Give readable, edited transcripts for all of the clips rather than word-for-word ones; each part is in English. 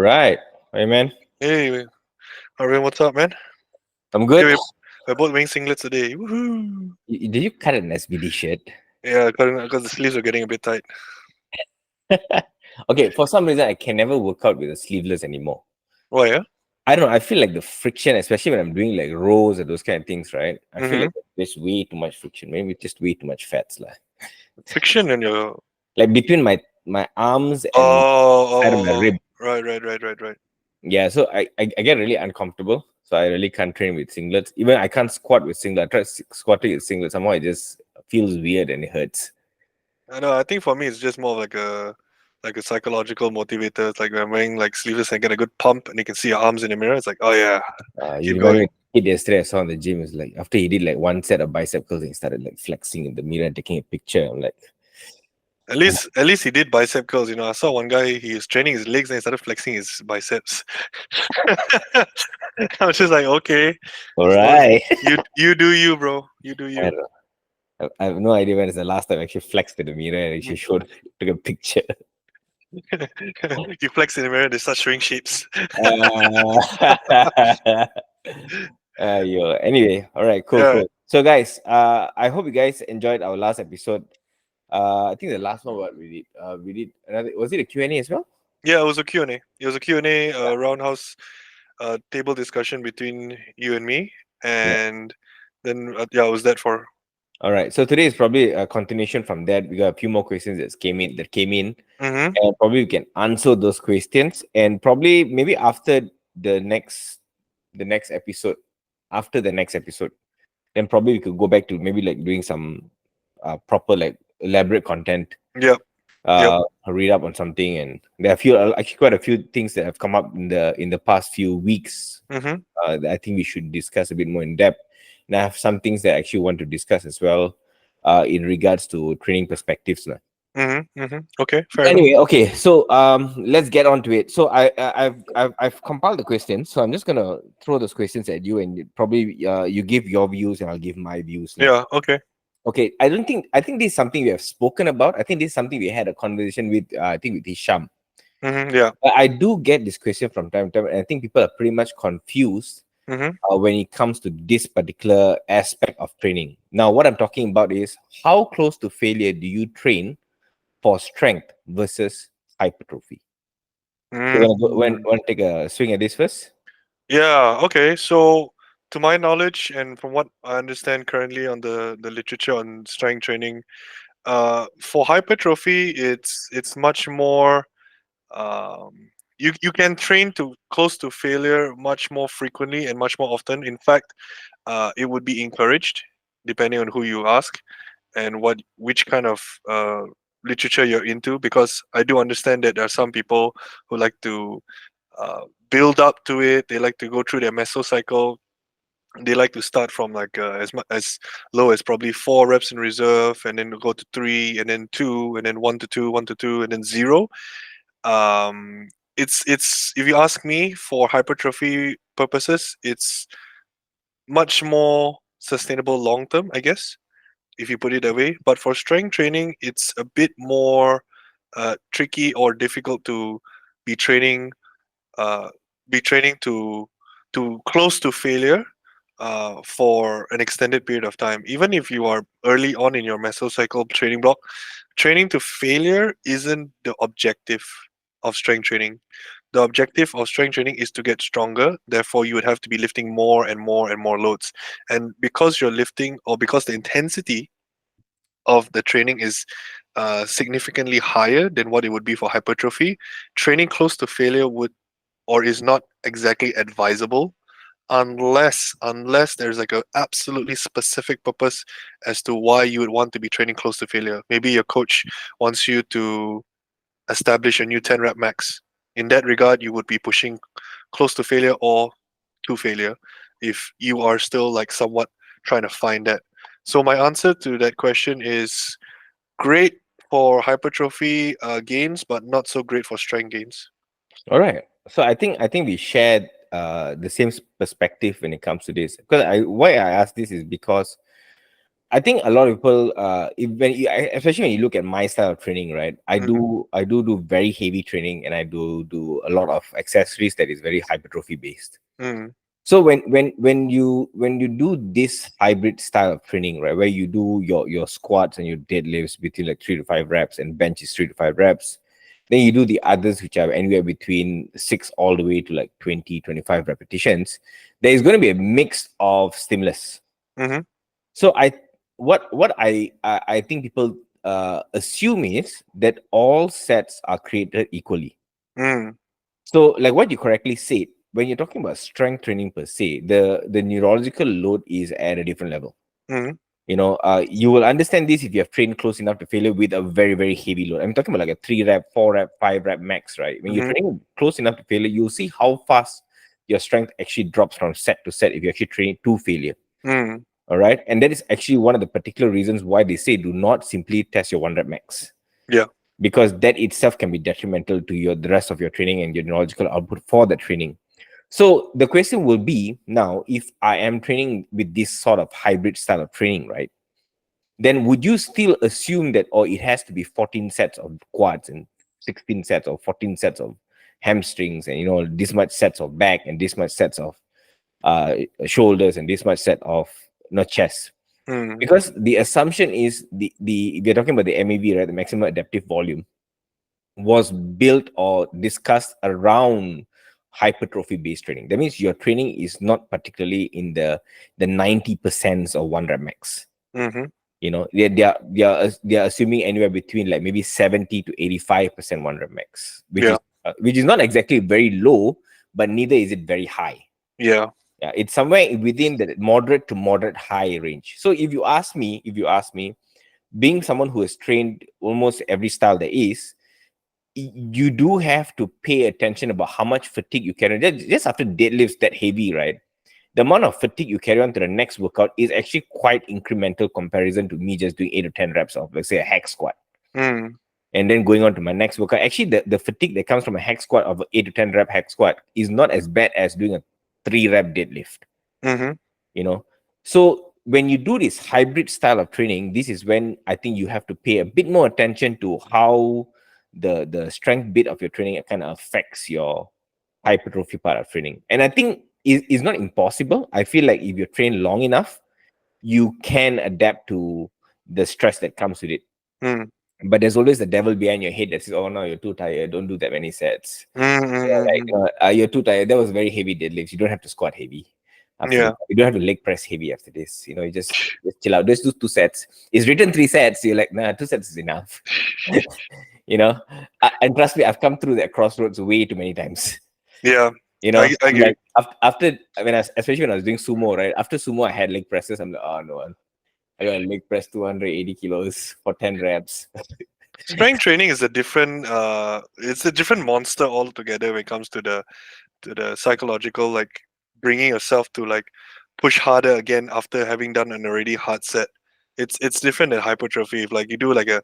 Right. Hey, man. Hey, Arvin, what's up, man? I'm Hey, good. we're both wearing singlets today. Woohoo! Did you cut an SBD shirt? Yeah, because the sleeves are getting a bit tight. Okay, for some reason, I can never work out with the sleeveless anymore. Why, yeah? I don't know. I feel like the friction, especially when I'm doing like rows or those kind of things, right? I feel Mm-hmm. like there's way too much friction. Maybe just way too much fats. Like. Friction in your. Like between my arms and side of my Oh, rib. right. Yeah, so I get really uncomfortable. So I really can't train with singlets. Even I can't squat with singlet. I try squatting with singlet. Somehow it just feels weird and it hurts. I know. I think for me, it's just more of like a psychological motivator. It's like when I'm wearing like sleeveless and get a good pump, and you can see your arms in the mirror. It's like, oh yeah, You keep remind me going. of the kid yesterday I saw in the gym is like after he did like one set of bicep curls, he started like flexing in the mirror and taking a picture. I'm like, At least he did bicep curls. I saw one guy. He was training his legs and he started flexing his biceps. I was just like, okay, all as long as right. you do you, bro. You do I you. don't know. I have no idea when is the last time I actually flexed in the mirror and actually showed took a picture. You flex in the mirror, they start showing shapes. Uh, anyway, all right, Yeah, cool. So guys, I hope you guys enjoyed our last episode. I think the last one what we did another, was it a Q&A as well? yeah. It was a Q&A. It was a Q&A roundhouse table discussion between you and me, Yeah. and then yeah, it was that for. All right. So today is probably a continuation from that. We got a few more questions that came in, Mm-hmm. and probably we can answer those questions. And probably maybe after the next episode, after the next episode, then probably we could go back to maybe like doing some proper like elaborate content. Yep. Yep. Read up on something, and there are actually quite a few things that have come up in the past few weeks. Mm-hmm. That I think we should discuss a bit more in depth. And I have some things that I actually want to discuss as well, in regards to training perspectives. Lah. Mm-hmm. Mm-hmm. Okay. Fair enough. Anyway, okay, so let's get on to it. So I've compiled the questions, so I'm just gonna throw those questions at you, and probably you give your views, and I'll give my views. Lah. Yeah. Okay. Okay, I think this is something we have spoken about. I think this is something we had a conversation with, I think with Hisham. Mm-hmm. Yeah. I do get this question from time to time, and I think people are pretty much confused Mm-hmm. when it comes to this particular aspect of training. Now, what I'm talking about is how close to failure do you train for strength versus hypertrophy? You want to take a swing at this first? Yeah, okay. So to my knowledge and from what I understand currently on the literature on strength training, for hypertrophy it's much more um you can train to close to failure much more frequently and much more often. In fact, it would be encouraged depending on who you ask and which kind of literature you're into, because I do understand that there are some people who like to uh, build up to it. They like to go through their mesocycle. They like to start from like as low as probably 4 reps in reserve, and then go to 3, and then 2, and then 1 to 2, 1 to 2, and then 0. Um, it's if you ask me, for hypertrophy purposes, it's much more sustainable long term, I guess, if you put it that way. But for strength training, it's a bit more tricky or difficult to be training uh, be training to close to failure for an extended period of time. Even if you are early on in your mesocycle training block, training to failure isn't the objective of strength training. The objective of strength training is to get stronger. Therefore, you would have to be lifting more and more and more loads. And because you're lifting, or because the intensity of the training is significantly higher than what it would be for hypertrophy, training close to failure would or is not exactly advisable, unless there's like a absolutely specific purpose as to why you would want to be training close to failure. Maybe your coach wants you to establish a new 10 rep max. In that regard, you would be pushing close to failure or to failure if you are still like somewhat trying to find that. So my answer to that question is great for hypertrophy gains, but not so great for strength gains. All right. So I think we shared the same perspective when it comes to this. Because why I ask this is because I think a lot of people, especially when you look at my style of training, right? Mm-hmm. I do very heavy training, and I do a lot of accessories that is very hypertrophy based. Mm-hmm. So when you do this hybrid style of training, right, where you do your squats and your deadlifts between like 3 to 5 reps, and bench is 3 to 5 reps, then you do the others which are anywhere between 6 all the way to like 20 to 25 repetitions. There is going to be a mix of stimulus. Mm-hmm. So what I think people assume is that all sets are created equally. Mm-hmm. So, like what you correctly said, when you're talking about strength training per se, the neurological load is at a different level. Mm-hmm. You will understand this if you have trained close enough to failure with a very, very heavy load. I'm talking about like a 3 rep, 4 rep, 5 rep max, right? When you're Mm-hmm. training close enough to failure, you'll see how fast your strength actually drops from set to set if you actually train to failure. Mm-hmm. All right. And that is actually one of the particular reasons why they say do not simply test your 1 rep max, Yeah. because that itself can be detrimental to the rest of your training and your neurological output for that training. So the question will be now, if I am training with this sort of hybrid style of training, right? Then would you still assume that, or it has to be 14 sets of quads and 16 sets or 14 sets of hamstrings, and this much sets of back and this much sets of shoulders and this much set of chest? Mm-hmm. Because the assumption is the if you're talking about the MAV, right, the maximum adaptive volume, was built or discussed around hypertrophy based training. That means your training is not particularly in the 90% or 1 rep max. Mm-hmm. They are assuming anywhere between like maybe 70 to 85% 1 rep max, Yeah. which is not exactly very low, but neither is it very high. Yeah. Yeah, it's somewhere within the moderate to moderate high range. So if you ask me, being someone who has trained almost every style there is, you do have to pay attention about how much fatigue you carry. Just after deadlifts that heavy, right? The amount of fatigue you carry on to the next workout is actually quite incremental comparison to me just doing 8 to 10 reps of, let's say, a hack squat, Mm-hmm. and then going on to my next workout. Actually, the fatigue that comes from a hack squat of an 8 to 10 rep hack squat is not as bad as doing a 3 rep deadlift. Mm-hmm. you know so when you do this hybrid style of training, this is when I think you have to pay a bit more attention to how the strength bit of your training kind of affects your hypertrophy part of training. And I think it's not impossible. I feel like if you train long enough, you can adapt to the stress that comes with it. Mm-hmm. But there's always the devil behind your head that says, oh no, you're too tired, don't do that many sets. Mm-hmm. You're too tired. That was very heavy deadlifts. You don't have to squat heavy after this. Yeah. You don't have to leg press heavy after this. You just chill out. Just do 2 sets. It's written 3 sets. You're like, nah, 2 sets is enough. you know, and trust me, I've come through that crossroads way too many times. Yeah. I I'm agree. like, after especially when I was doing sumo, right? After sumo, I had leg presses. I'm like, oh no, I got to leg press 280 kilos for 10 reps. Strength training is a different it's a different monster altogether when it comes to the psychological, like bringing yourself to like push harder again after having done an already hard set. It's different than hypertrophy. If like you do like a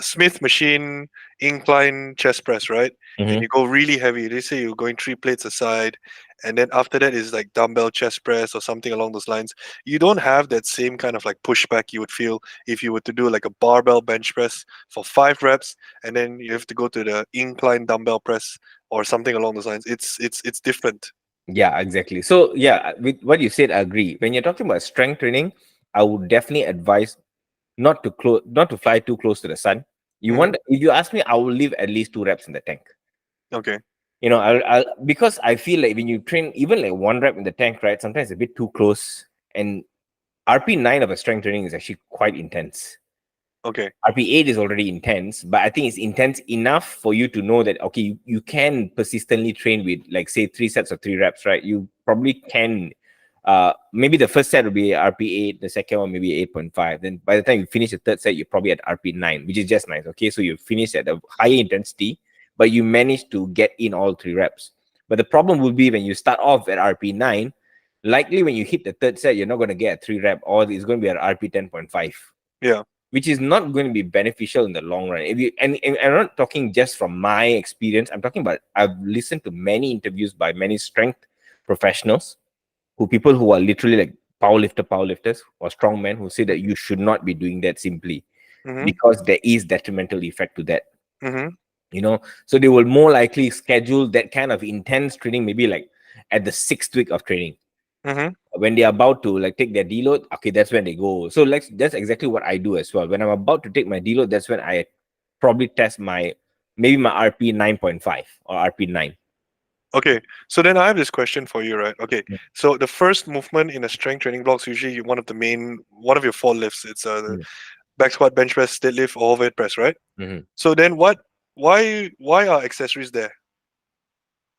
Smith machine incline chest press, right? And Mhm. you go really heavy. They say you're going 3 plates aside, and then after that is like dumbbell chest press or something along those lines. You don't have that same kind of like pushback you would feel if you were to do like a barbell bench press for 5 reps, and then you have to go to the incline dumbbell press or something along those lines. It's different. Yeah, exactly. So yeah, with what you said, I agree. When you're talking about strength training, I would definitely advise not to fly too close to the sun. Mm, If you ask me, I will leave at least 2 reps in the tank. okay. I'll because I feel like when you train even like 1 rep in the tank, right? Sometimes it's a bit too close, and RP9 of a strength training is actually quite intense. Okay. RP8 is already intense, but I think it's intense enough for you to know that, okay, you can persistently train with, like, say, 3 sets of 3 reps, right? You probably can. Maybe the first set will be RP8, the second one maybe 8.5. Then by the time you finish the third set, you're probably at RP9, which is just nice. Okay, so you finish at a higher intensity, but you manage to get in all 3 reps. But the problem will be when you start off at RP9, likely when you hit the third set, you're not going to get a 3 rep, or it's going to be at RP 10.5, Yeah. which is not going to be beneficial in the long run. If you and I'm not talking just from my experience. I'm talking about, I've listened to many interviews by many strength professionals, people who are literally like powerlifters or strongmen who say that you should not be doing that simply Mm-hmm. because there is detrimental effect to that. Mm-hmm. So they will more likely schedule that kind of intense training, maybe like at the 6th week of training. Mm-hmm. When they're about to like take their deload, okay, that's when they go. So like that's exactly what I do as well. When I'm about to take my deload, that's when I probably test maybe my RP 9.5 or RP 9. Okay, so then I have this question for you, right? Okay, Mm, so the first movement in a strength training block is usually one of your four lifts. It's the mm, back squat, bench press, deadlift, or overhead press, right? mhm. So then why are accessories there?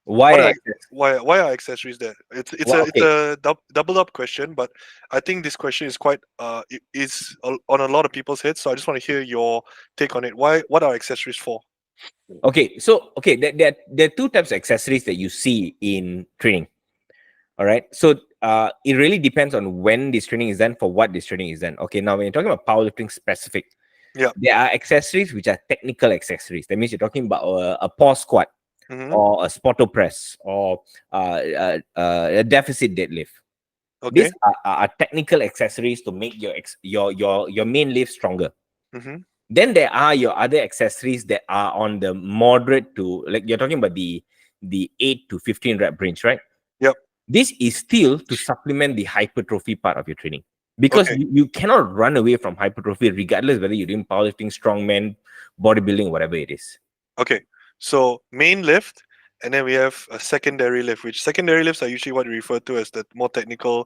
What Why are access? why are accessories there? It's Well, a okay. double up question, but I think this question is quite on a lot of people's heads. So I just want to hear your take on it. What are accessories for? Okay. So, okay, there are two types of accessories that you see in training. All right. So, it really depends on when this training is done, for what this training is done. Okay. Now, when you're talking about powerlifting specific, Yeah. there are accessories which are technical accessories. That means you're talking about a pause squat Mm-hmm. or a spotto press or a deficit deadlift. These Okay. are technical accessories to make your main lift stronger. Mm-hmm. Then there are your other accessories that are on the moderate to, like you're talking about the 8 to 15 rep range, right? Yep. This is still to supplement the hypertrophy part of your training, because Okay. you cannot run away from hypertrophy regardless whether you're doing powerlifting, strongman, bodybuilding, whatever it is. Okay, so main lift, and then we have a secondary lift, which secondary lifts are usually what we refer to as the more technical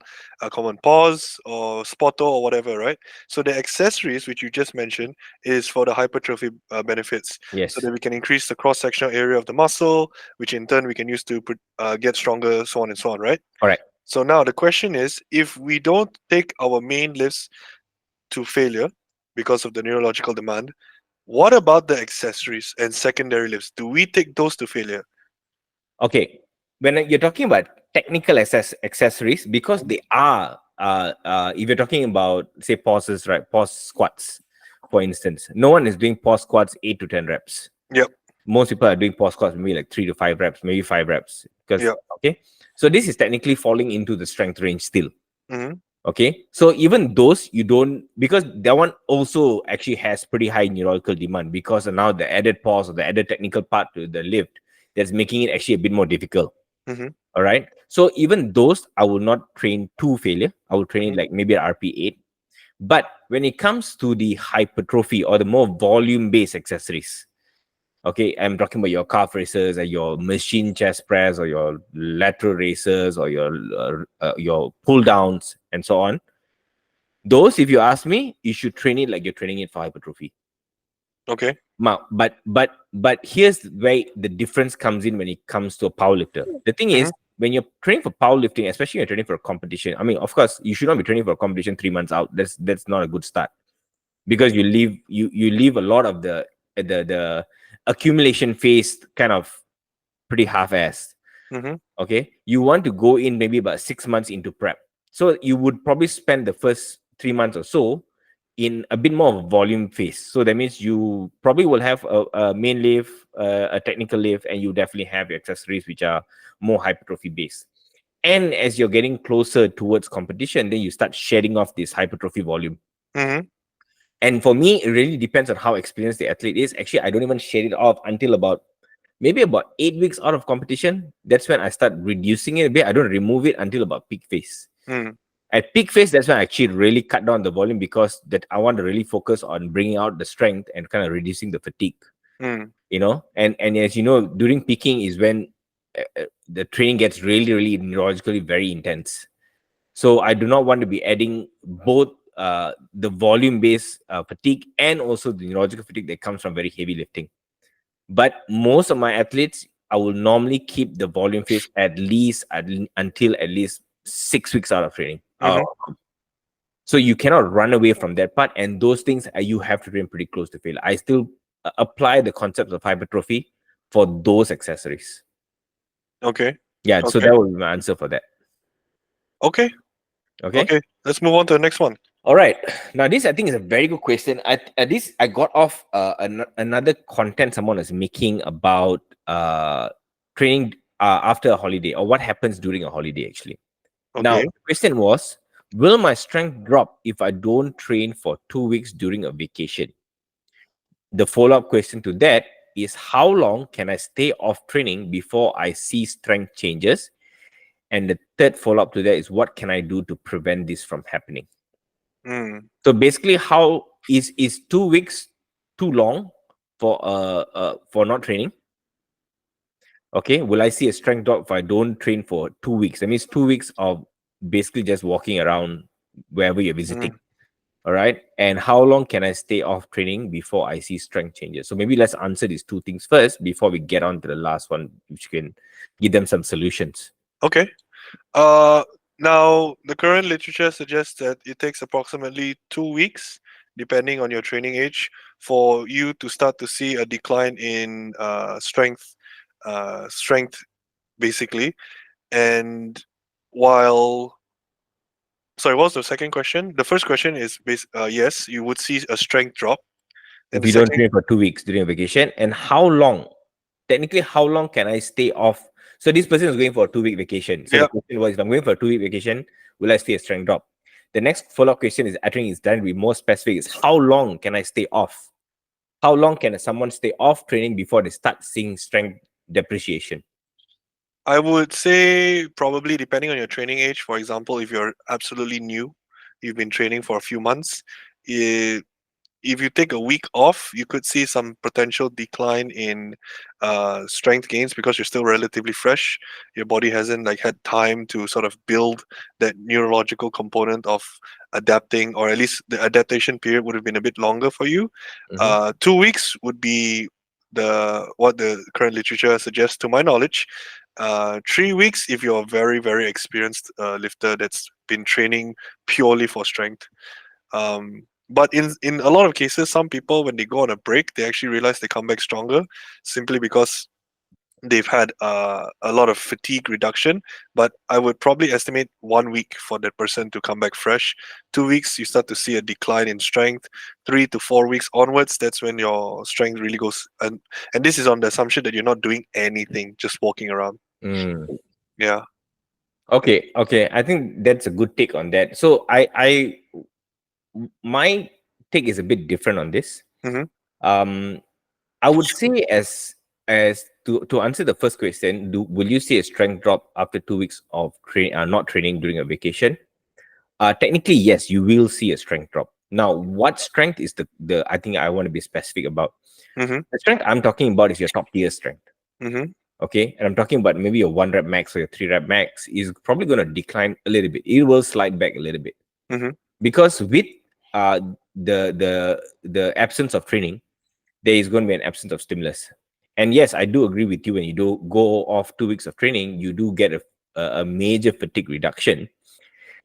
common pause or spotto or whatever, right? So the accessories, which you just mentioned, is for the hypertrophy benefits, so Yes. that we can increase the cross-sectional area of the muscle, which in turn we can use to get stronger, so on and so on, right? All right. So now the question is, if we don't take our main lifts to failure because of the neurological demand, what about the accessories and secondary lifts? Do we take those to failure? Okay. When you're talking about technical accessories, because they are, if you're talking about, say, pauses, right? Pause squats, for instance. No one is doing pause squats 8 to 10 reps. Yep. Most people are doing pause squats maybe like 3 to 5 reps, maybe 5 reps. Because, Yep. okay. So this is technically falling into the strength range still. Mm-hmm. Okay. So even those you don't, because that one also actually has pretty high neurological demand, because of now the added pause or the added technical part to the lift that's making it actually a bit more difficult. Mm-hmm. All right. So even those I will not train to failure. I will train it Mm-hmm. like maybe at RP8. But when it comes to the hypertrophy or the more volume based accessories, okay, I'm talking about your calf raises and your machine chest press or your lateral raises or your pull downs and so on. Those, if you ask me, you should train it like you're training it for hypertrophy. Okay. But here's where the difference comes in when it comes to a powerlifter. The thing Mm-hmm. is, when you're training for powerlifting, especially when you're training for a competition, I mean, of course, you should not be training for a competition 3 months out. That's not a good start, because you leave a lot of the accumulation phase kind of pretty half-assed. Mm-hmm. Okay, you want to go in maybe about 6 months into prep, so you would probably spend the first 3 months or so in a bit more of a volume phase. So that means you probably will have a main lift, a technical lift, and you definitely have your accessories which are more hypertrophy based. And as you're getting closer towards competition, then you start shedding off this hypertrophy volume. Mm-hmm. And for me, it really depends on how experienced the athlete is. Actually, I don't even shed it off until about maybe about 8 weeks out of competition. That's when I start reducing it a bit. I don't remove it until about peak phase. Mm-hmm. At peak phase, that's when I actually really cut down the volume, because that I want to really focus on bringing out the strength and kind of reducing the fatigue. Mm-hmm. And as you know, during peaking is when the training gets really, really neurologically very intense. So I do not want to be adding both the volume-based fatigue and also the neurological fatigue that comes from very heavy lifting. But most of my athletes, I will normally keep the volume phase until at least 6 weeks out of training. Mm-hmm. So you cannot run away from that part, and those things you have to train pretty close to failure. I still apply the concepts of hypertrophy for those accessories. Okay. Yeah, so Okay. that would be my answer for that. Okay. Okay. Okay. Let's move on to the next one. All right. Now, this I think is a very good question. This I got off another content someone was making about training after a holiday, or what happens during a holiday. Actually, now Okay. the question was, Will my strength drop if I don't train for 2 weeks during a vacation? The follow-up question to that is, how long can I stay off training before I see strength changes? And the third follow-up to that is, what can I do to prevent this from happening? Mm. So basically, how is 2 weeks too long for not training? Okay, will I see a strength drop if I don't train for 2 weeks? That means 2 weeks of basically just walking around wherever you're visiting. Mm. All right. And how long can I stay off training before I see strength changes? So maybe let's answer these two things first before we get on to the last one, which can give them some solutions. Okay. Uh, Now the current literature suggests that it takes approximately 2 weeks, depending on your training age, for you to start to see a decline in strength basically. And while sorry, what was the second question? The first question is yes, you would see a strength drop. And If the you don't second, train for 2 weeks during a vacation, and how long, technically, how long can I stay off? So this person is going for a 2 week vacation. So the yeah, question was, if I'm going for a 2 week vacation, will I see a strength drop? The next follow-up question is, I think it's done to be more specific, is how long can I stay off? How long can someone stay off training before they start seeing strength depreciation? I would say probably depending on your training age. For example, if you're absolutely new, you've been training for a few months, it, if you take a week off, you could see some potential decline in strength gains because you're still relatively fresh. Your body hasn't like had time to sort of build that neurological component of adapting, or at least the adaptation period would have been a bit longer for you. Mhm. 2 weeks would be the what the current literature suggests, to my knowledge. 3 weeks if you're a very very experienced lifter that's been training purely for strength. But in a lot of cases, some people when they go on a break, they actually realize they come back stronger simply because they've had a lot of fatigue reduction. But I would probably estimate 1 week for that person to come back fresh. 2 weeks, you start to see a decline in strength. 3 to 4 weeks onwards, that's when your strength really goes. And this is on the assumption that you're not doing anything, just walking around. Mm. Yeah. Okay, okay. I think that's a good take on that. So my take is a bit different on this. Mm-hmm. Um, I would say, as to answer the first question, will you see a strength drop after 2 weeks of not training during a vacation? Technically, yes, you will see a strength drop. Now, what strength is the I think I want to be specific about. Mm-hmm. The strength I'm talking about is your top tier strength. Mm-hmm. Okay, and I'm talking about maybe your 1 rep max or your 3 rep max is probably going to decline a little bit. It will slide back a little bit Mm-hmm. because with uh the absence of training, there is going to be an absence of stimulus. And yes, I do agree with you. When you do go off 2 weeks of training, you do get a major fatigue reduction.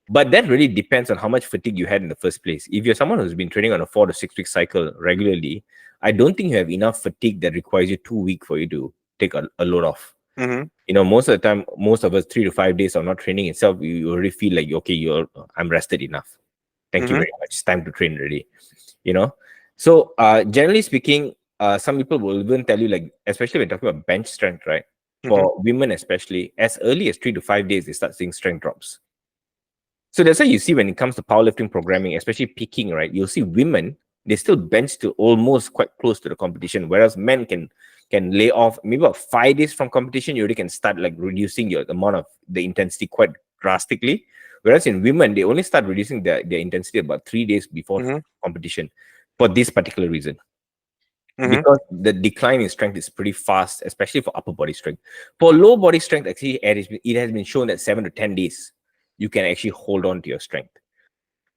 But that really depends on how much fatigue you had in the first place. If you're someone who's been training on a 4 to 6 week cycle regularly, I don't think you have enough fatigue that requires you 2 weeks for you to take a load off. Mm-hmm. Most of the time, most of us 3 to 5 days of not training itself, you already feel like, okay, I'm rested enough. Thank you Mm-hmm. very much. It's time to train already. You know. So generally speaking, some people will even tell you, like, especially when talking about bench strength, right? Mm-hmm. For women, especially, as early as 3 to 5 days, they start seeing strength drops. So that's why you see when it comes to powerlifting programming, especially peaking, right? You'll see women, they still bench to almost quite close to the competition, whereas men can lay off maybe about 5 days from competition. You already can start like reducing your amount of the intensity quite drastically. Whereas in women, they only start reducing their intensity about 3 days before Mm-hmm. competition for this particular reason. Mm-hmm. Because the decline in strength is pretty fast, especially for upper body strength. For low body strength, actually, it has been shown that 7 to 10 days you can actually hold on to your strength.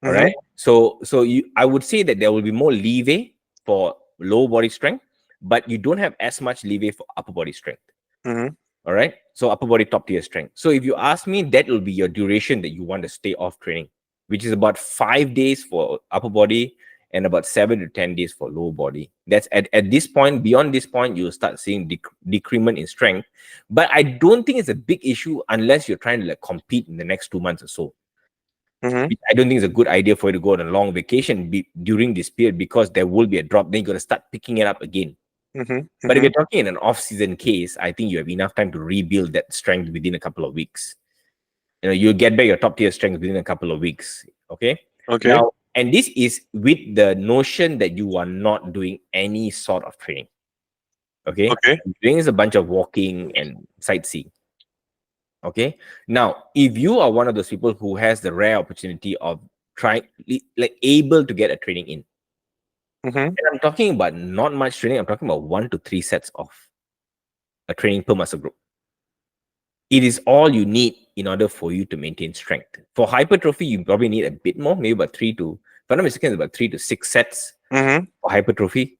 All Mm-hmm. right. So I would say that there will be more leeway for low body strength, but you don't have as much leeway for upper body strength. Mm-hmm. All right. So upper body top tier strength. So if you ask me, that will be your duration that you want to stay off training, which is about 5 days for upper body and about 7 to 10 days for lower body. That's at this point. Beyond this point, you'll start seeing decrement in strength. But I don't think it's a big issue unless you're trying to like compete in the next 2 months or so. Mm-hmm. I don't think it's a good idea for you to go on a long vacation during this period, because there will be a drop. Then you're going to start picking it up again. Mm-hmm. But if Mm-hmm. you're talking in an off-season case, I think you have enough time to rebuild that strength within a couple of weeks. You'll get back your top tier strength within a couple of weeks. Okay. Okay. Now, and this is with the notion that you are not doing any sort of training. Okay. Okay. Doing is a bunch of walking and sightseeing. Okay. Now, if you are one of those people who has the rare opportunity of trying, like able to get a training in, Mm-hmm. and I'm talking about not much training, I'm talking about 1 to 3 sets of a training per muscle group. It is all you need in order for you to maintain strength. For hypertrophy, you probably need a bit more, maybe about if I'm not mistaken, about 3 to 6 sets Mm-hmm. for hypertrophy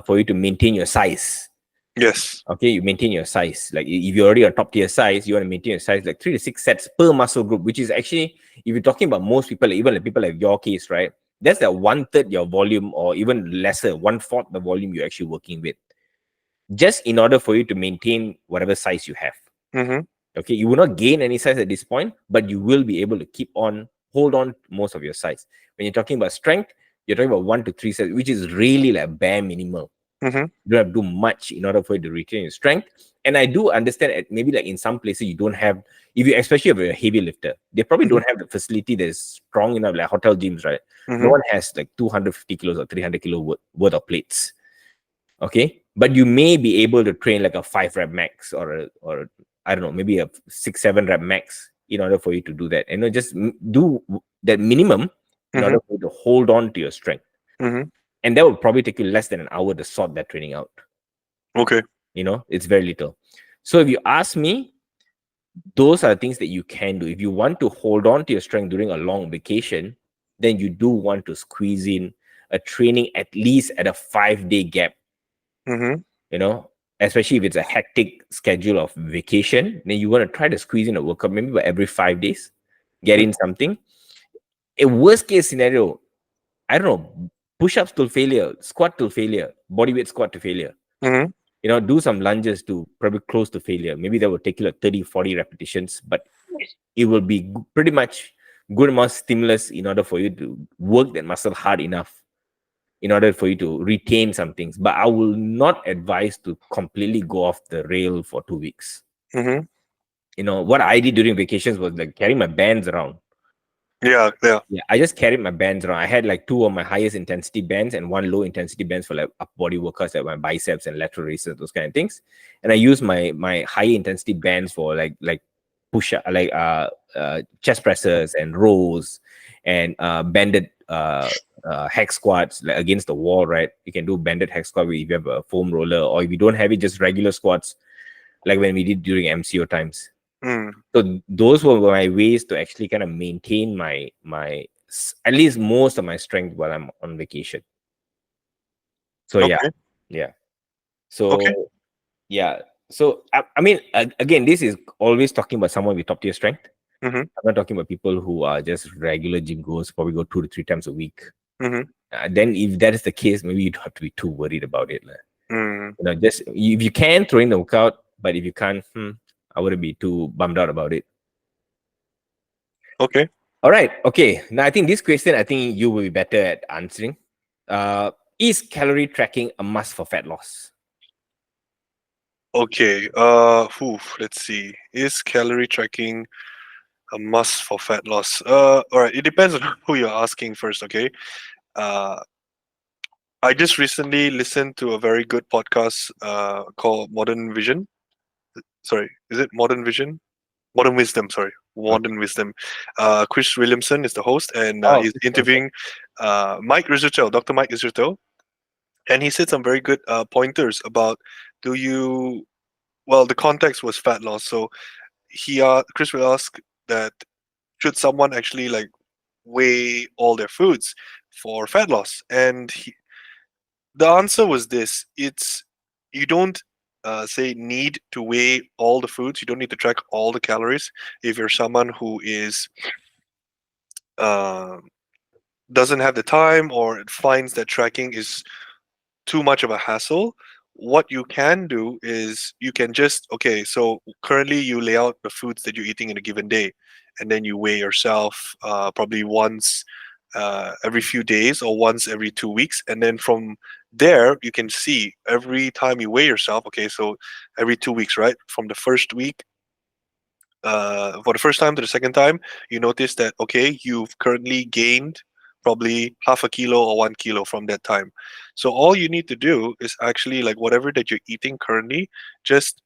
for you to maintain your size. Yes. Okay, you maintain your size. Like if you're already a top tier size, you want to maintain your size like 3 to 6 sets per muscle group, which is actually, if you're talking about most people, even like people like your case, right? That's that 1/3 your volume, or even lesser, 1/4 the volume you're actually working with, just in order for you to maintain whatever size you have. Mm-hmm. Okay, you will not gain any size at this point, but you will be able to hold on to most of your size. When you're talking about strength, you're talking about 1 to 3 sets, which is really like bare minimal. Mm-hmm. You don't have to do much in order for you to retain your strength. And I do understand that maybe like in some places you don't have, if you especially if you're a heavy lifter, they probably Mm-hmm. don't have the facility that's strong enough, like hotel gyms, right? No Mm-hmm. one has like 250 kilos or 300 kilo worth of plates. Okay, but you may be able to train like a 5 rep max, or I don't know, maybe a 6 7 rep max in order for you to do that, and just do that minimum in Mm-hmm. order for you to hold on to your strength. Mm-hmm. And that would probably take you less than an hour to sort that training out. Okay. It's very little. So if you ask me, those are things that you can do. If you want to hold on to your strength during a long vacation, then you do want to squeeze in a training at least at a 5 day gap. Mm-hmm. you know, Especially if it's a hectic schedule of vacation, then you want to try to squeeze in a workout maybe by every 5 days, get in something. A worst case scenario, I don't know, push ups till failure, squat till failure, body weight squat to failure. Mm-hmm. Do some lunges to probably close to failure. Maybe that will take you like 30, 40 repetitions, but it will be pretty much good amount of stimulus in order for you to work that muscle hard enough in order for you to retain some things. But I will not advise to completely go off the rail for 2 weeks. Mm-hmm. What I did during vacations was like carrying my bands around. Yeah. Yeah. Yeah, I just carried my bands around. I had like two of my highest intensity bands and one low intensity bands for like upper body workouts, like my biceps and lateral raises, those kind of things. And I use my high intensity bands for like push up, like chest presses and rows and bended hex squats, like against the wall, right? You can do bended hex squat if you have a foam roller, or if you don't have it, just regular squats, like when we did during MCO times. Mm. So those were my ways to actually kind of maintain at least most of my strength while I'm on vacation. So yeah, Okay. yeah. Okay. So yeah. So I mean, again, this is always talking about someone with top tier strength. Mm-hmm. I'm not talking about people who are just regular gym goers, probably go 2 to 3 times a week. Mm-hmm. Then if that is the case, maybe you don't have to be too worried about it. Mm. Just if you can throw in the workout, but if you can't, I wouldn't be too bummed out about it. Okay. All right. Okay. Now, I think this question, I think you will be better at answering. Is calorie tracking a must for fat loss? Okay. Let's see. Is calorie tracking a must for fat loss? All right. It depends on who you're asking first. Okay. Uh, I just recently listened to a very good podcast called Modern Vision. Sorry, is it Modern Vision? Modern Wisdom. Sorry, Okay. Modern Wisdom. Chris Williamson is the host, and Oh, he's interviewing Mike Rizzuto, Dr. Mike Rizzuto, and he said some very good pointers about do you. Well, the context was fat loss, so Chris will ask that should someone actually like weigh all their foods for fat loss, and the answer was this: it's you don't say need to weigh all the foods. You don't need to track all the calories if you're someone who is uh, doesn't have the time or finds that tracking is too much of a hassle. What you can do is you can just okay. So currently you lay out the foods that you're eating in a given day, and then you weigh yourself probably once every few days or once every 2 weeks, and then from there you can see every time you weigh yourself. Okay, so every 2 weeks, right? From the first week for the first time to the second time, you notice that okay, you've currently gained probably half a kilo or 1 kilo from that time. So all you need to do is actually like whatever that you're eating currently, just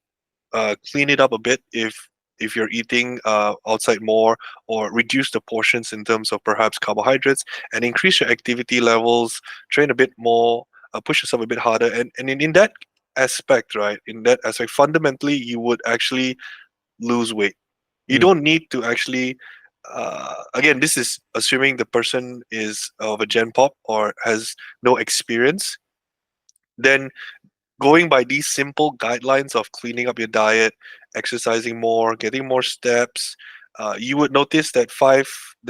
clean it up a bit if you're eating outside more, or reduce the portions in terms of perhaps carbohydrates, and increase your activity levels, train a bit more, push yourself a bit harder, and in that aspect, right, in that aspect, fundamentally you would actually lose weight. You Mm, don't need to actually again, this is assuming the person is of a gen pop or has no experience. Then going by these simple guidelines of cleaning up your diet, exercising more, getting more steps, you would notice that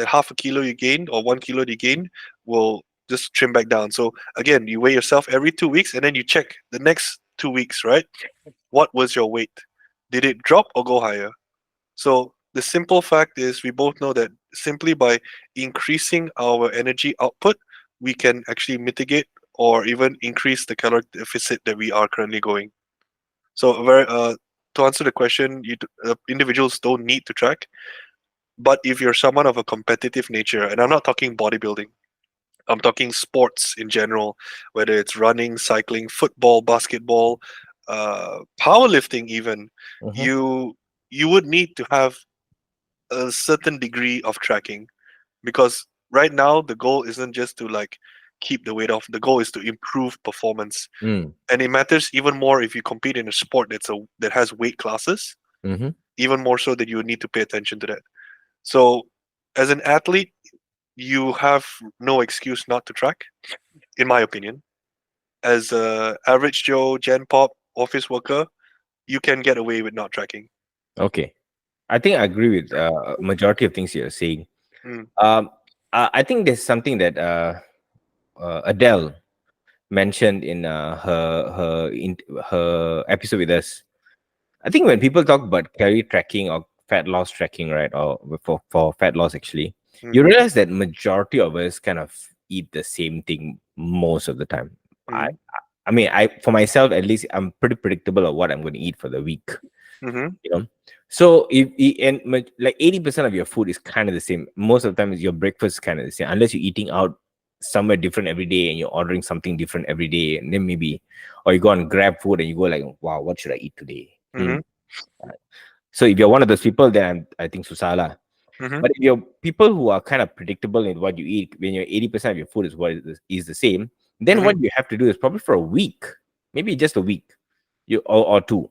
half a kilo you gained or 1 kilo you gained will just trim back down. So again, you weigh yourself every 2 weeks and then you check the next 2 weeks, right? What was your weight? Did it drop or go higher? So the simple fact is, we both know that simply by increasing our energy output, we can actually mitigate or even increase the caloric deficit that we are currently going. So, to answer the question, individuals don't need to track. But if you're someone of a competitive nature, and I'm not talking bodybuilding, I'm talking sports in general, whether it's running, cycling, football, basketball, powerlifting, even, mhm, you you would need to have a certain degree of tracking, because right now the goal isn't just to like keep the weight off. The goal is to improve performance, mm, and it matters even more if you compete in a sport that has weight classes. mhm. Even more so that you would need to pay attention to that. So as an athlete, you have no excuse not to track, in my opinion. As a average Joe, Gen Pop, office worker, you can get away with not tracking. Okay. I think I agree with majority of things you're saying. Mm, Um, I think there's something that Adele mentioned in her episode with us. I think when people talk about calorie tracking or fat loss tracking, right, or for fat loss, actually, mm, you realize that majority of us kind of eat the same thing most of the time. I, mm, I mean, I for myself at least, I'm pretty predictable of what I'm going to eat for the week. mm, You know, so like 80% of your food is kind of the same. Most of the time, your breakfast is kind of the same, unless you're eating out somewhere different every day and you're ordering something different every day, and then maybe, or you go and grab food and you go like, wow, what should I eat today? mm, So if you're one of those people, then I think susala. mm, But if you're people who are kind of predictable in what you eat, when you're 80% of your food is is the same, then mm, what you have to do is probably for a week, maybe just a week, or two,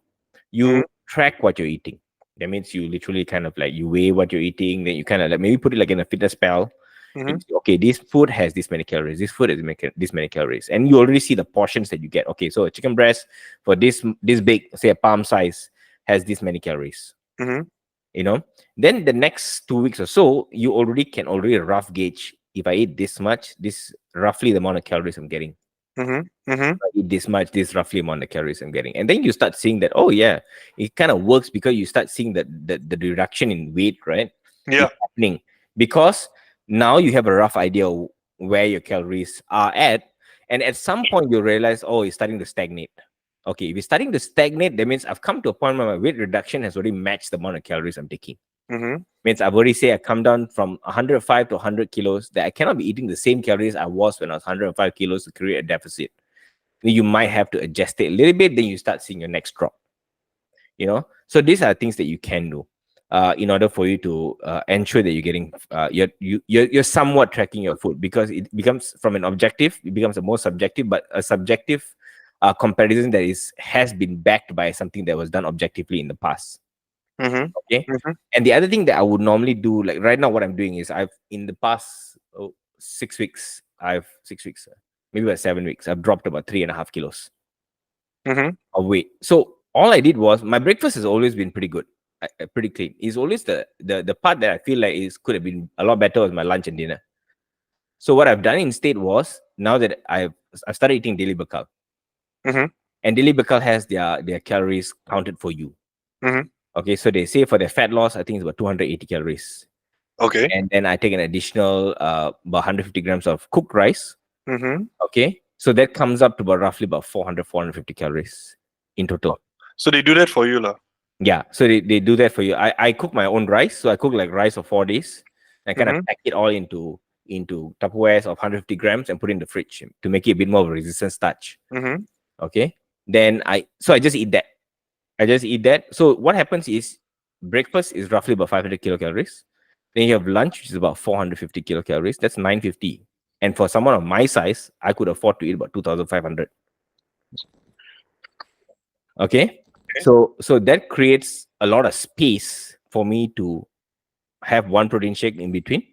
mm, you track what you're eating. That means you literally kind of like you weigh what you're eating, then you kind of like maybe put it like in a fitness pal. mm, Okay, this food has this many calories. This food has this many calories, and you already see the portions that you get. Okay, so a chicken breast for this big, say a palm size, has this many calories. mm, You know, then the next 2 weeks or so, you already rough gauge. If I eat this much, this roughly the amount of calories I'm getting. mm, mm, I eat this much, this roughly amount of calories I'm getting. And then you start seeing that, oh yeah, it kind of works because you start seeing that the reduction in weight, right, is yeah. happening because now you have a rough idea of where your calories are at. And at some point you realize, oh, it's starting to stagnate. Okay, if it's starting to stagnate, that means I've come to a point where my weight reduction has already matched the amount of calories I'm taking. Mm, Means I've already say I come down from 105 to 100 kilos, that I cannot be eating the same calories I was when I was 105 kilos to create a deficit. You might have to adjust it a little bit, then you start seeing your next drop. So these are things that you can do in order for you to ensure that you're getting you're somewhat tracking your food, because it becomes from an objective, it becomes a more subjective, but a subjective comparison that has been backed by something that was done objectively in the past. mm, Okay. mm, And the other thing that I would normally do, like right now, what I'm doing is I've in the past 6 weeks, I've 6 weeks, maybe about 7 weeks, I've dropped about 3.5 kilos mm, of weight. So all I did was my breakfast has always been pretty good, pretty clean. It's always the part that I feel like is could have been a lot better was my lunch and dinner. So what I've done instead was, now that I've started eating daily bakal, mm, and daily bakal has their calories counted for you. mm. Okay, so they say for their fat loss, I think it's about 280 calories, Okay. and then I take an additional about 150 grams of cooked rice. Mm-hmm. Okay, so that comes up to about roughly about 400 450 calories in total. So they do that for you, lah. Yeah, so they do that for you. I cook my own rice, so I cook like rice for 4 days. I kind of Mm-hmm. pack it all into Tupperwares of 150 grams and put it in the fridge to make it a bit more of a resistant starch. Mm-hmm. Okay, then I just eat that. I just eat that. So what happens is breakfast is roughly about 500 kilocalories. Then you have lunch, which is about 450 kilocalories. That's 950. And for someone of my size, I could afford to eat about 2,500. Okay, Okay. so that creates a lot of space for me to have one protein shake in between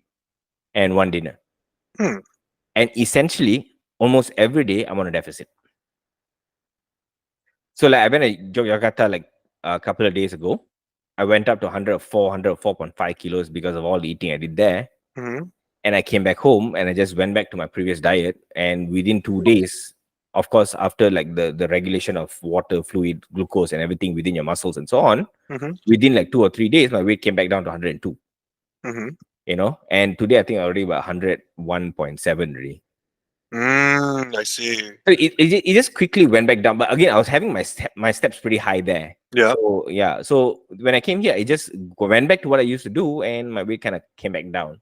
and one dinner. Hmm. And essentially, almost every day, I'm on a deficit. So like I went to Yogyakarta like a couple of days ago. I went up to 104, 104.5 kilos because of all the eating I did there. Mm-hmm. And I came back home and I just went back to my previous diet. And within 2 days, of course, after like the regulation of water, fluid, glucose, and everything within your muscles and so on, Mm-hmm. within like 2 or 3 days, my weight came back down to 102, Mm-hmm. and today I think I already about 101.7 already. I see. So it just quickly went back down. But again, I was having my steps pretty high there. Yeah. So yeah. So when I came here, it just went back to what I used to do, and my weight kind of came back down.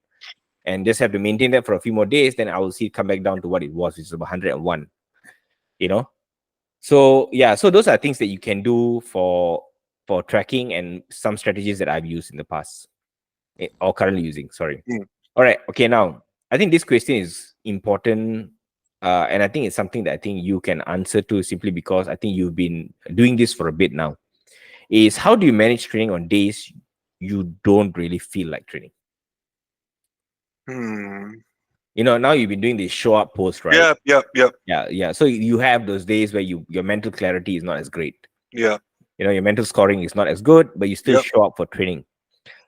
And just have to maintain that for a few more days. Then I will see it come back down to what it was, which is about 101. You know. So yeah. So those are things that you can do for tracking and some strategies that I've used in the past or currently using. Sorry. Mm. All right. Okay. Now, I think this question is important. And I think it's something that I think you can answer to simply because I think you've been doing this for a bit now. Is how do you manage training on days you don't really feel like training? Hmm. Now you've been doing this show up post, right? Yeah. Yep. Yep. Yeah. Yeah. So you have those days where your mental clarity is not as great. Yeah. Your mental scoring is not as good, but you still Yep. show up for training.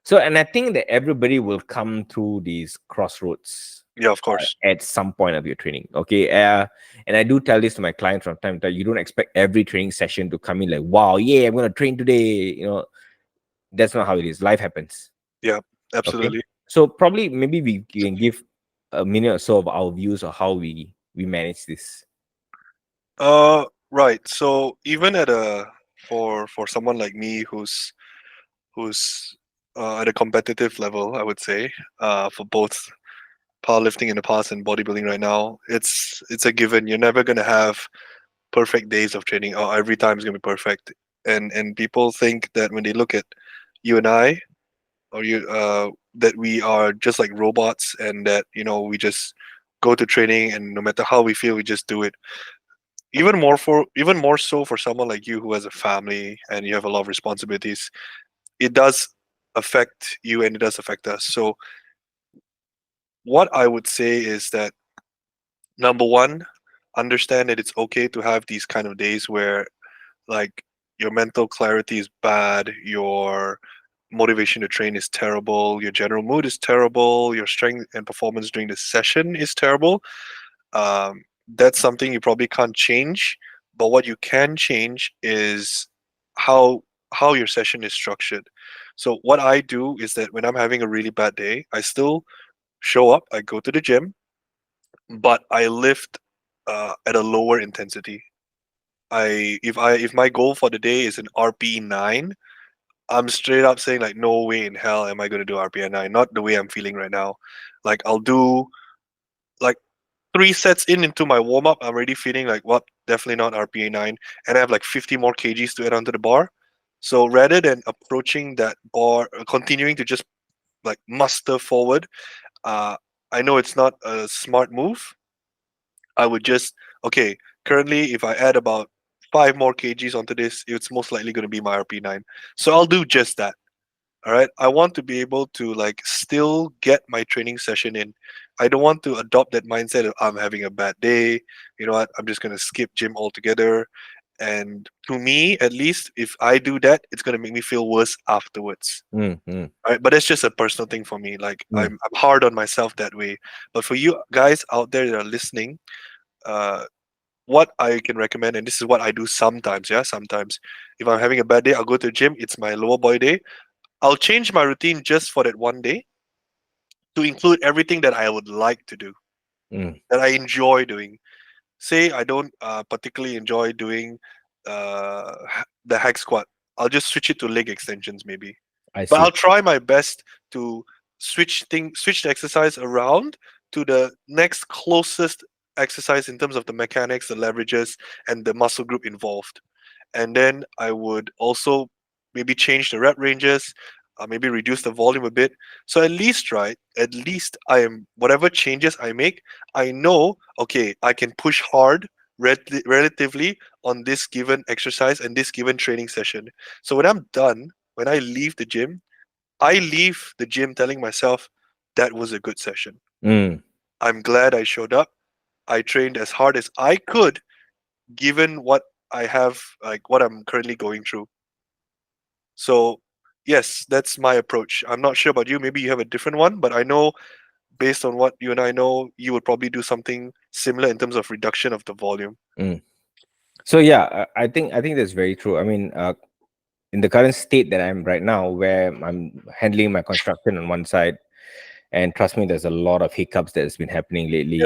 So, and I think that everybody will come through these crossroads Yeah. Of course. at some point of your training. Okay. And I do tell this to my clients from time to time. You don't expect every training session to come in like, wow, yeah, I'm going to train today. That's not how it is. Life happens. Yeah. Okay. Absolutely. So, probably maybe we can give a minute or so of our views of how we manage this. Right. So even at a for someone like me who's at a competitive level, I would say, for both powerlifting in the past and bodybuilding right now, it's a given. You're never gonna have perfect days of training. Or every time is gonna be perfect. And people think that when they look at you and I, or you, that we are just like robots, and that we just go to training, and no matter how we feel, we just do it. Even more so for someone like you who has a family and you have a lot of responsibilities, it does affect you and it does affect us. So what I would say is that, number one, understand that it's okay to have these kind of days where, like, your mental clarity is bad, your motivation to train is terrible, your general mood is terrible, your strength and performance during the session is terrible. That's something you probably can't change, but what you can change is how how your session is structured. So what I do is that when I'm having a really bad day, I still show up, I go to the gym, but I lift at a lower intensity. If my goal for the day is an RP9, I'm straight up saying, like, no way in hell am I going to do RPI9. Not the way I'm feeling right now. Like, I'll do like 3 sets into my warm up. I'm already feeling like, what? Definitely not RPA9, and I have like 50 more kgs to add onto the bar. So rather than approaching that bar, continuing to just like muster forward, uh, I know it's not a smart move. I would just, okay, currently if I add about 5 more kgs onto this, it's most likely going to be my RP9. So I'll do just that. All right. I want to be able to like still get my training session in. I don't want to adopt that mindset of I'm having a bad day. You know what? I'm just gonna skip gym altogether. And to me, at least, if I do that, it's gonna make me feel worse afterwards. Mm, mm, All right. But that's just a personal thing for me. Like mm, I'm hard on myself that way. But for you guys out there that are listening, uh, what I can recommend, and this is what I do sometimes. Yeah, sometimes if I'm having a bad day, I'll go to the gym. It's my lower body day. I'll change my routine just for that one day to include everything that I would like to do, mm, that I enjoy doing. Say I don't particularly enjoy doing the hack squat. I'll just switch it to leg extensions maybe. I But I'll see. try my best to switch the exercise around to the next closest exercise in terms of the mechanics, the leverages, and the muscle group involved. And then I would also maybe change the rep ranges, maybe reduce the volume a bit. So at least, right, at least I am whatever changes I make, I know okay, I can push hard relatively on this given exercise and this given training session. So when I'm done, when I leave the gym, I leave the gym telling myself that was a good session. Mm. I'm glad I showed up. I trained as hard as I could given what I have, like what I'm currently going through. So, yes, that's my approach. I'm not sure about you. Maybe you have a different one, but I know based on what you and I know, you would probably do something similar in terms of reduction of the volume. Mm. So yeah, I think that's very true. I mean, in the current state that I'm right now, where I'm handling my construction on one side, and trust me, there's a lot of hiccups that has been happening Yeah. lately,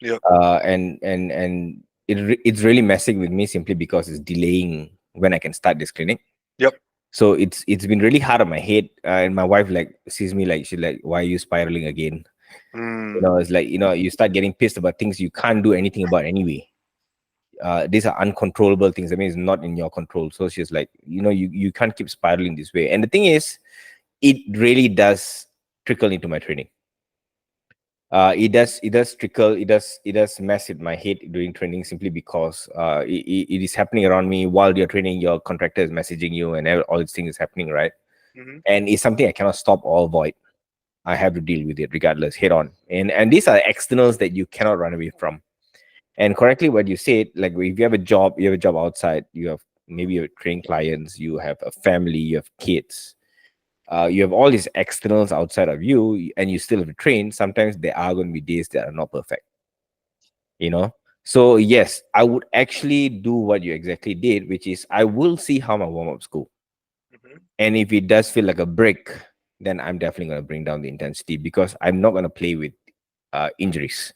Yep. and it's really messing with me simply because it's delaying when I can start this clinic. Yep. So it's been really hard on my head, and my wife like sees me like she's like, "Why are you spiraling again?" Mm. It's like you start getting pissed about things you can't do anything about anyway. These are uncontrollable things. I mean, it's not in your control. So she's like, you can't keep spiraling this way. And the thing is, it really does trickle into my training. It does trickle, it does mess with my head during training, simply because it is happening around me while you're training. Your contractor is messaging you, and all these things is happening, right? Mm-hmm. And it's something I cannot stop or avoid. I have to deal with it regardless, head on. And these are externals that you cannot run away from. And correctly what you said, like if you have a job outside, you have maybe you're training clients, you have a family, you have kids, you have all these externals outside of you, and you still have to train. Sometimes there are going to be days that are not perfect, you know. So yes, I would actually do what you exactly did, which is I will see how my warm-ups go. Mm-hmm. And if it does feel like a break, then I'm definitely going to bring down the intensity, because I'm not going to play with injuries.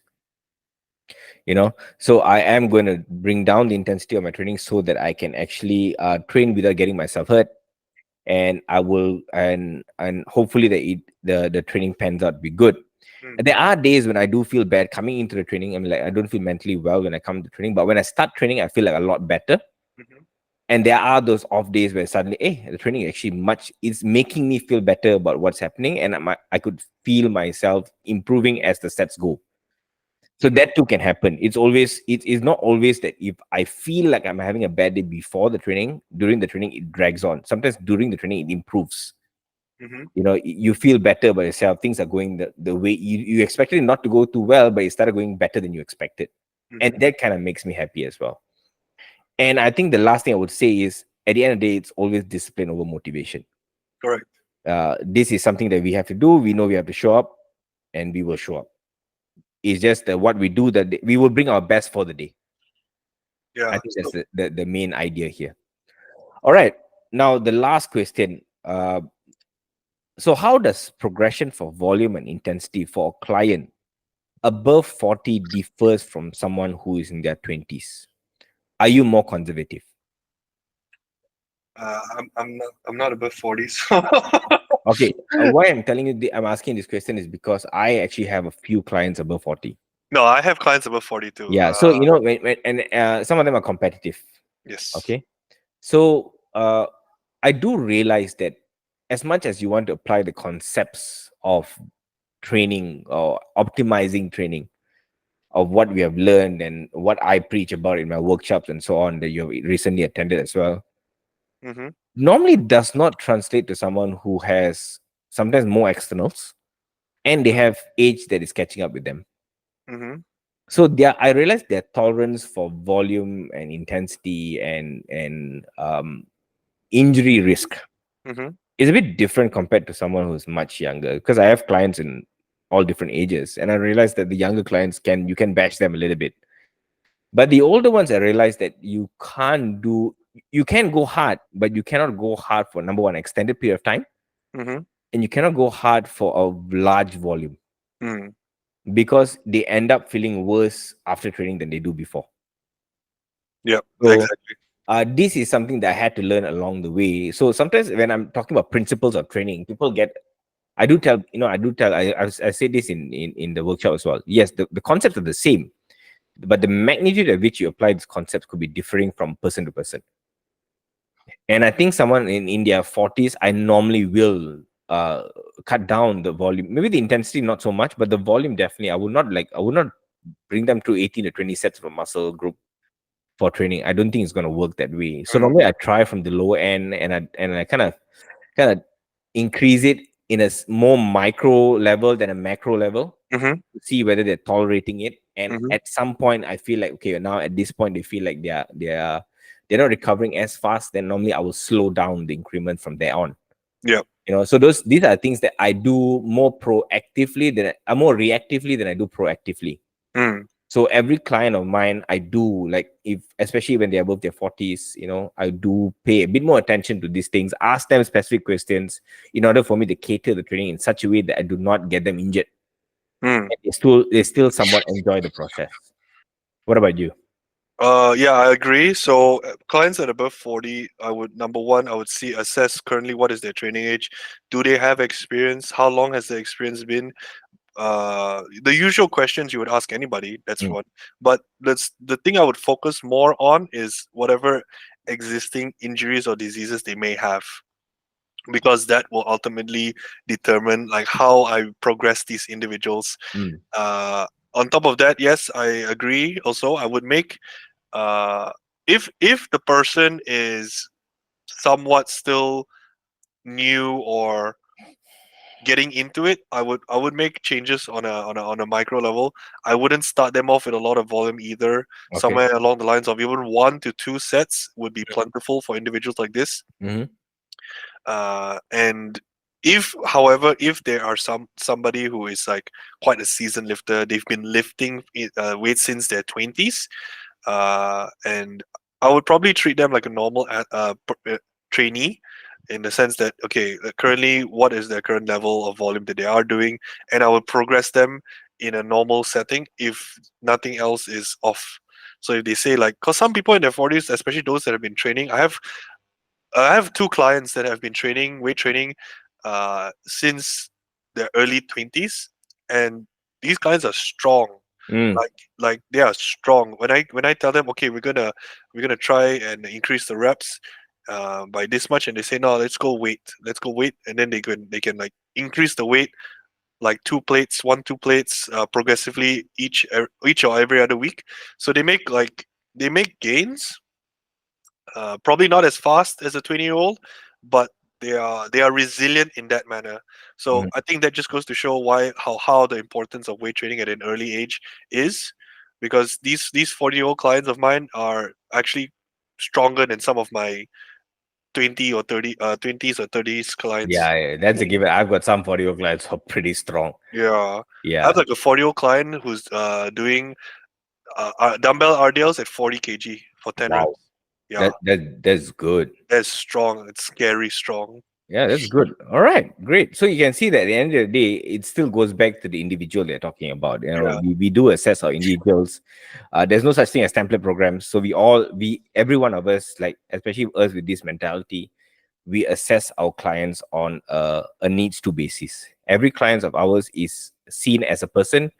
So I am going to bring down the intensity of my training so that I can actually train without getting myself hurt. And I will, and hopefully the training pans out to be good. And there are days when I do feel bad coming into the training. I mean, like, I don't feel mentally well when I come to training, but when I start training, I feel like a lot better. Mm-hmm. And there are those off days where suddenly, the training actually it's making me feel better about what's happening, and I could feel myself improving as the sets go. So Mm-hmm. that too can happen. It's not always that if I feel like I'm having a bad day before the training, during the training it drags on. Sometimes during the training it improves. Mm-hmm. You feel better by yourself. Things are going the way you expected it not to go too well, but it started going better than you expected. And Mm-hmm. that kind of makes me happy as well. And I think the last thing I would say is, at the end of the day, it's always discipline over motivation. Correct. This is something that we have to do. We know we have to show up, and we will show up. It's just that what we do, that we will bring our best for the day. I Yeah. think that's the main idea here. All right. Now, the last question. So, how does progression for volume and intensity for a client above 40 differs from someone who is in their 20s? Are you more conservative? I'm not above 40, so Okay. Why I'm telling you, I'm asking this question is because I actually have a few clients above 40. no, I have clients above 40 too. Yeah. So, and some of them are competitive. Yes. Okay. So, I do realize that as much as you want to apply the concepts of training or optimizing training, of what we have learned and what I preach about in my workshops and so on that you have recently attended as well, Mm-hmm. normally does not translate to someone who has sometimes more externals, and they have age that is catching up with them. Mm-hmm. So I realize their tolerance for volume and intensity and injury risk Mm-hmm. is a bit different compared to someone who's much younger, because I have clients in all different ages, and I realize that the younger clients you can bash them a little bit. But the older ones, I realized that you can go hard, but you cannot go hard for number one, extended period of time, Mm-hmm. and you cannot go hard for a large volume, Mm. because they end up feeling worse after training than they do before. Yep, So exactly. This is something that I had to learn along the way. So sometimes when I'm talking about principles of training, people get, I do tell, I say this in the workshop as well. Yes, the concepts are the same, but the magnitude at which you apply these concepts could be differing from person to person. And I think someone in their 40s, I normally will cut down the volume, maybe the intensity not so much, but the volume definitely. I would not bring them through 18 to 20 sets of a muscle group for training. I don't think it's going to work that way. So Mm, normally I try from the lower end, and I kind of increase it in a more micro level than a macro level mm-hmm, to see whether they're tolerating it. And mm-hmm. at some point, I feel like, okay, now at this point they feel like they're not recovering as fast. Then normally I will slow down the increment from there on. Yeah. So these are things that I do more proactively more reactively than I do proactively. Mm, So every client of mine, I do, like, if especially when they're above their 40s, I do pay a bit more attention to these things, ask them specific questions in order for me to cater the training in such a way that I do not get them injured. mm. And they still somewhat enjoy the process. What about you? Yeah, I agree. So clients at above 40, I would, number one, I would see assess currently what is their training age. Do they have experience? How long has the experience been? The usual questions you would ask anybody. That's Mm, one. But the thing I would focus more on is whatever existing injuries or diseases they may have, because that will ultimately determine like how I progress these individuals. mm, Uh, on top of that, yes, I agree. Also, I would make uh, if the person is somewhat still new or getting into it, I would make changes on a micro level. I wouldn't start them off with a lot of volume either. okay. Somewhere along the lines of even 1 to 2 sets would be plentiful for individuals like this. Mm-hmm. And if, however, if there are somebody who is like quite a seasoned lifter, they've been lifting weights since their 20s, and I would probably treat them like a normal trainee, in the sense that, okay, currently what is their current level of volume that they are doing, and I would progress them in a normal setting if nothing else is off. So if they say like, because some people in their 40s, especially those that have been training, I have two clients that have been training weight training since their early 20s, and these clients are strong. Mm, Like they are strong. When I tell them, okay, we're gonna try and increase the reps by this much, and they say, no, let's go wait, and then they can like increase the weight like 2 plates, 1 2 plates, progressively each or every other week. So they make gains, probably not as fast as a 20-year-old, but they are resilient in that manner. So mm. I think that just goes to show why how the importance of weight training at an early age is, because these 40-year-old clients of mine are actually stronger than some of my 20s or 30s clients. Yeah, that's a given. I've got some 40 clients who are pretty strong. Yeah, I have Yeah. like a 40-year-old client who's doing dumbbell RDLs at 40 kg for 10 Wow. reps. Yeah, That's good. that's strong. It's scary strong. Yeah, that's good. All right, great. So you can see that at the end of the day, it still goes back to the individual they're talking about. Yeah. We do assess our individuals. There's no such thing as template programs. So every one of us, like especially us with this mentality, we assess our clients on a needs to basis. Every client of ours is seen as a person,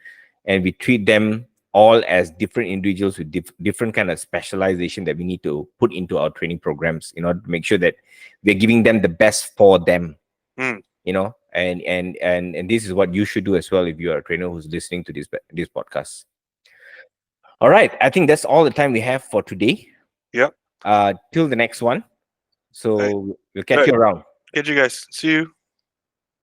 and we treat them all as different individuals with different kind of specialization that we need to put into our training programs in order to make sure that we're giving them the best for them. Mm, And this is what you should do as well if you're a trainer who's listening to this podcast. All right, I think that's all the time we have for today. yeah. Till the next one. All right. So we'll All catch right. you around. Catch you guys. See you.